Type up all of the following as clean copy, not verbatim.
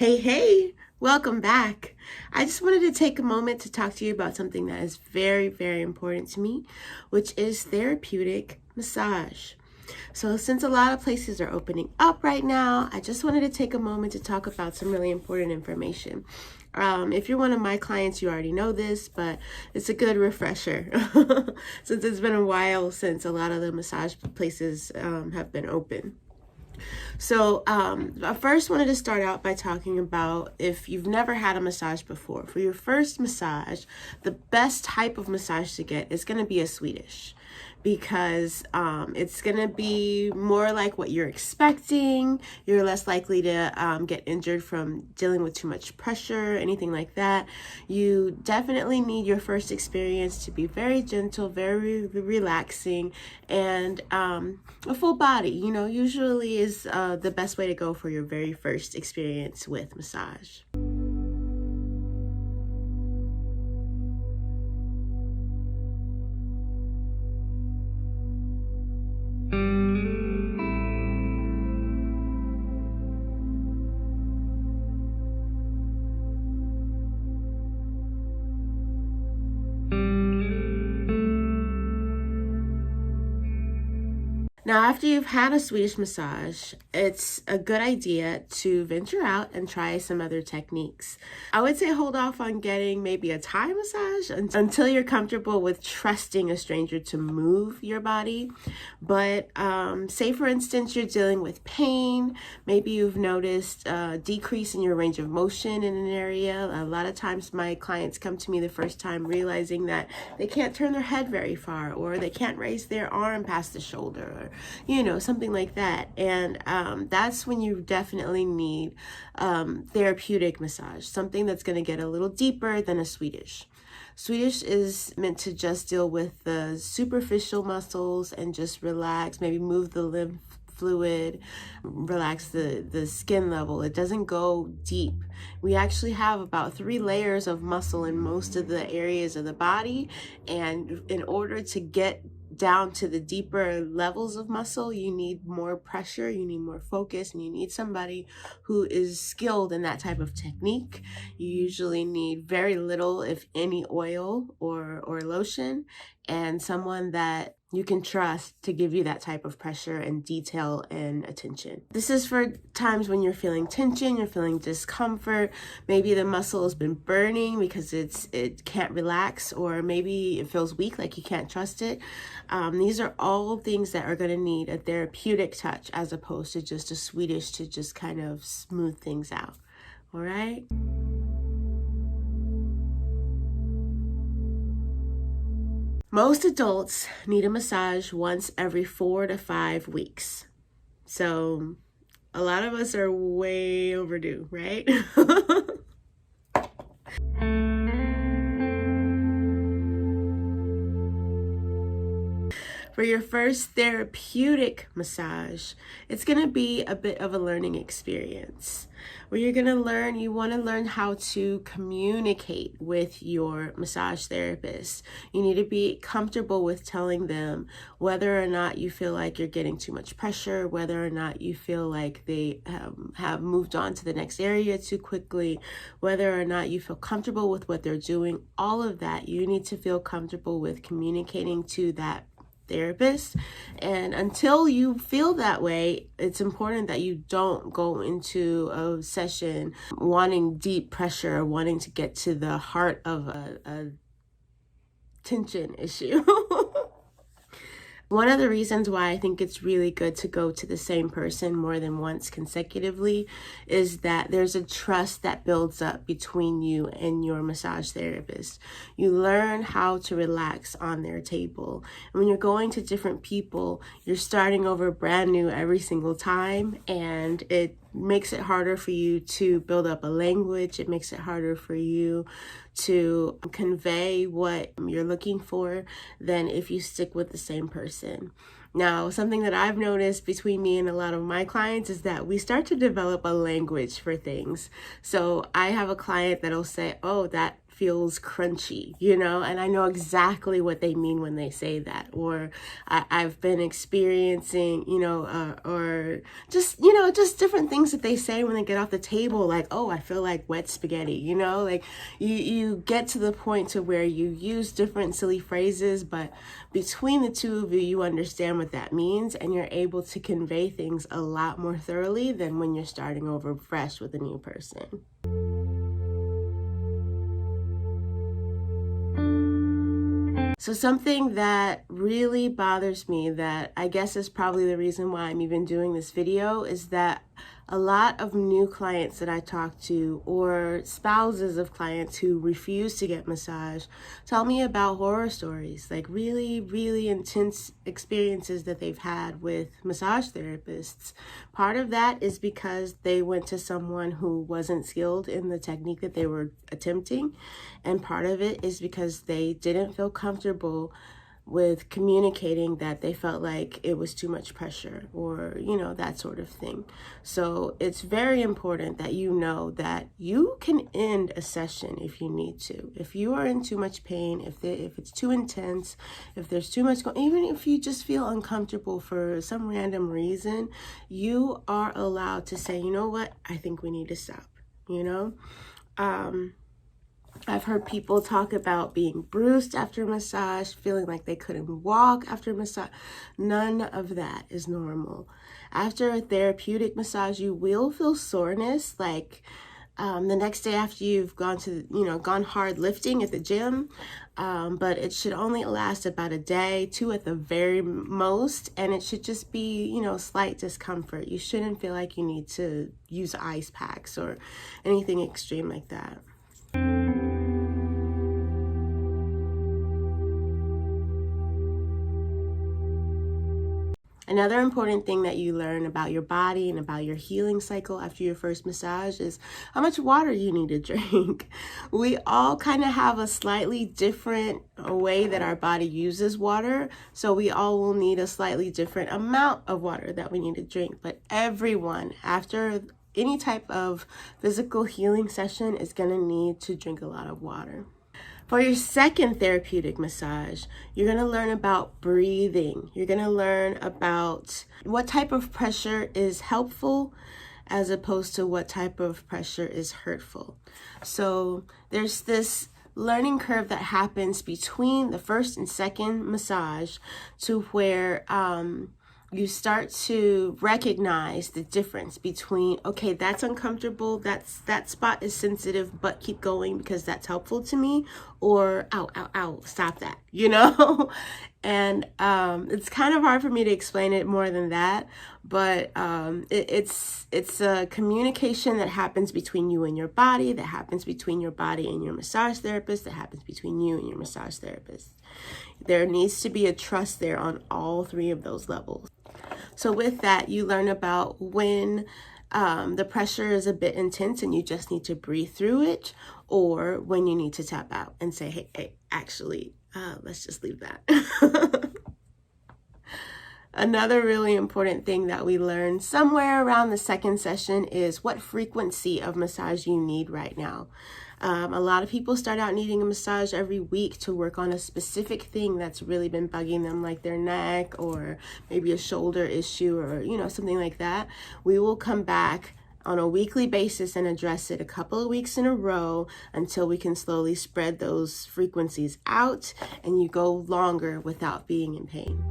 Hey, welcome back. I just wanted to take a moment to talk to you about something that is very, very important to me, which is therapeutic massage. So since a lot of places are opening up right now, I just wanted to take a moment to talk about some really important information. If you're one of my clients, you already know this, but it's a good refresher since it's been a while since a lot of the massage places have been open. So I first wanted to start out by talking about if you've never had a massage before. For your first massage, the best type of massage to get is going to be a Swedish, because it's going to be more like what you're expecting. You're less likely to get injured from dealing with too much pressure, anything like that. You definitely need your first experience to be very gentle, very relaxing, and a full body, usually is the best way to go for your very first experience with massage. Now, after you've had a Swedish massage, it's a good idea to venture out and try some other techniques. I would say hold off on getting maybe a Thai massage until you're comfortable with trusting a stranger to move your body. But say, for instance, you're dealing with pain. Maybe you've noticed a decrease in your range of motion in an area. A lot of times my clients come to me the first time realizing that they can't turn their head very far, or they can't raise their arm past the shoulder, or something like that. And that's when you definitely need therapeutic massage, something that's going to get a little deeper than a Swedish. Swedish is meant to just deal with the superficial muscles and just relax, maybe move the lymph fluid, relax the skin level. It doesn't go deep. We actually have about 3 layers of muscle in most of the areas of the body, and in order to get down to the deeper levels of muscle, you need more pressure, you need more focus, and you need somebody who is skilled in that type of technique. You usually need very little, if any, oil or lotion, and someone that you can trust to give you that type of pressure and detail and attention. This is for times when you're feeling tension, you're feeling discomfort, maybe the muscle has been burning because it can't relax, or maybe it feels weak, like you can't trust it. These are all things that are going to need a therapeutic touch as opposed to just a Swedish to just kind of smooth things out. All right? Most adults need a massage once every 4 to 5 weeks. So a lot of us are way overdue, right? For your first therapeutic massage, it's going to be a bit of a learning experience where you want to learn how to communicate with your massage therapist. You need to be comfortable with telling them whether or not you feel like you're getting too much pressure, whether or not you feel like they have moved on to the next area too quickly, whether or not you feel comfortable with what they're doing. All of that, you need to feel comfortable with communicating to that therapist. And until you feel that way, it's important that you don't go into a session wanting deep pressure or wanting to get to the heart of a tension issue. One of the reasons why I think it's really good to go to the same person more than once consecutively is that there's a trust that builds up between you and your massage therapist. You learn how to relax on their table. And when you're going to different people, you're starting over brand new every single time, and it makes it harder for you to build up a language. It makes it harder for you to convey what you're looking for than if you stick with the same person. Now, something that I've noticed between me and a lot of my clients is that we start to develop a language for things. So I have a client that'll say, "Oh, that feels crunchy, you know, and I know exactly what they mean when they say that. Or I've been experiencing, or just, just different things that they say when they get off the table, like, oh, I feel like wet spaghetti, like you get to the point to where you use different silly phrases, but between the two of you, you understand what that means, and you're able to convey things a lot more thoroughly than when you're starting over fresh with a new person. So something that really bothers me, that I guess is probably the reason why I'm even doing this video, is that a lot of new clients that I talk to, or spouses of clients who refuse to get massage, tell me about horror stories, like really, really intense experiences that they've had with massage therapists. Part of that is because they went to someone who wasn't skilled in the technique that they were attempting, and part of it is because they didn't feel comfortable with communicating that they felt like it was too much pressure, or that sort of thing. So it's very important that you know that you can end a session if you need to. If you are in too much pain, if it's too intense, if there's too much even if you just feel uncomfortable for some random reason, you are allowed to say, you know what, I think we need to stop. I've heard people talk about being bruised after massage, feeling like they couldn't walk after massage. None of that is normal. After a therapeutic massage, you will feel soreness, like the next day after you've gone hard lifting at the gym, but it should only last about a day, 2 at the very most, and it should just be, slight discomfort. You shouldn't feel like you need to use ice packs or anything extreme like that. Another important thing that you learn about your body and about your healing cycle after your first massage is how much water you need to drink. We all kind of have a slightly different way that our body uses water, so we all will need a slightly different amount of water that we need to drink. But everyone, after any type of physical healing session, is going to need to drink a lot of water. For your second therapeutic massage, you're going to learn about breathing. You're going to learn about what type of pressure is helpful as opposed to what type of pressure is hurtful. So there's this learning curve that happens between the first and second massage, to where you start to recognize the difference between, okay, that's uncomfortable, that spot is sensitive, but keep going because that's helpful to me, or ow, ow, ow, stop that, And it's kind of hard for me to explain it more than that, but it's a communication that happens between you and your body, that happens between your body and your massage therapist, that happens between you and your massage therapist. There needs to be a trust there on all 3 of those levels. So with that, you learn about when the pressure is a bit intense and you just need to breathe through it, or when you need to tap out and say, hey, actually, let's just leave that. Another really important thing that we learn somewhere around the second session is what frequency of massage you need right now. A lot of people start out needing a massage every week to work on a specific thing that's really been bugging them, like their neck or maybe a shoulder issue or, something like that. We will come back on a weekly basis and address it a couple of weeks in a row until we can slowly spread those frequencies out and you go longer without being in pain.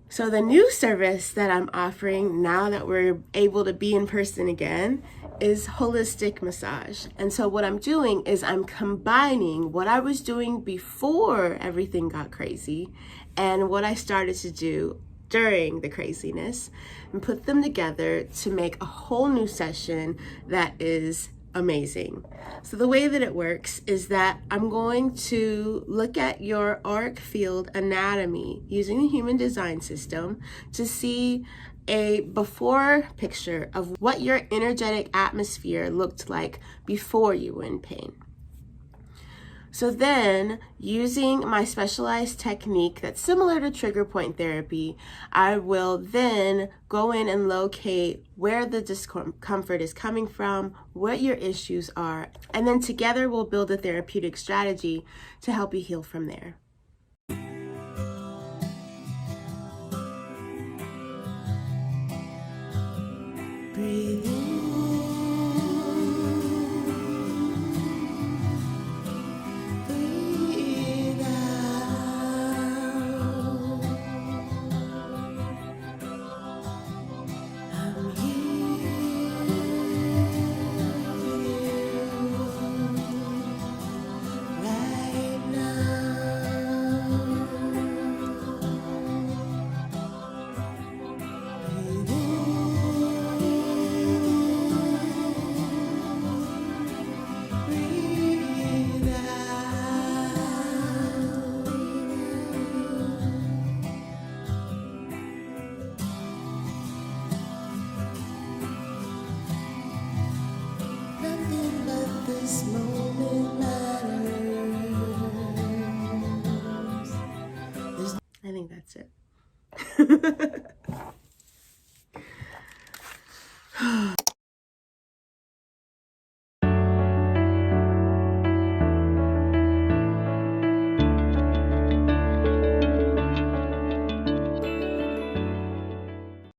So the new service that I'm offering now that we're able to be in person again is holistic massage. And so what I'm doing is I'm combining what I was doing before everything got crazy and what I started to do during the craziness, and put them together to make a whole new session that is amazing. So the way that it works is that I'm going to look at your auric field anatomy using the human design system to see a before picture of what your energetic atmosphere looked like before you were in pain. So then, using my specialized technique that's similar to trigger point therapy, I will then go in and locate where the discomfort is coming from, what your issues are, and then together we'll build a therapeutic strategy to help you heal from there. Breathe in. This moment matters. I think that's it.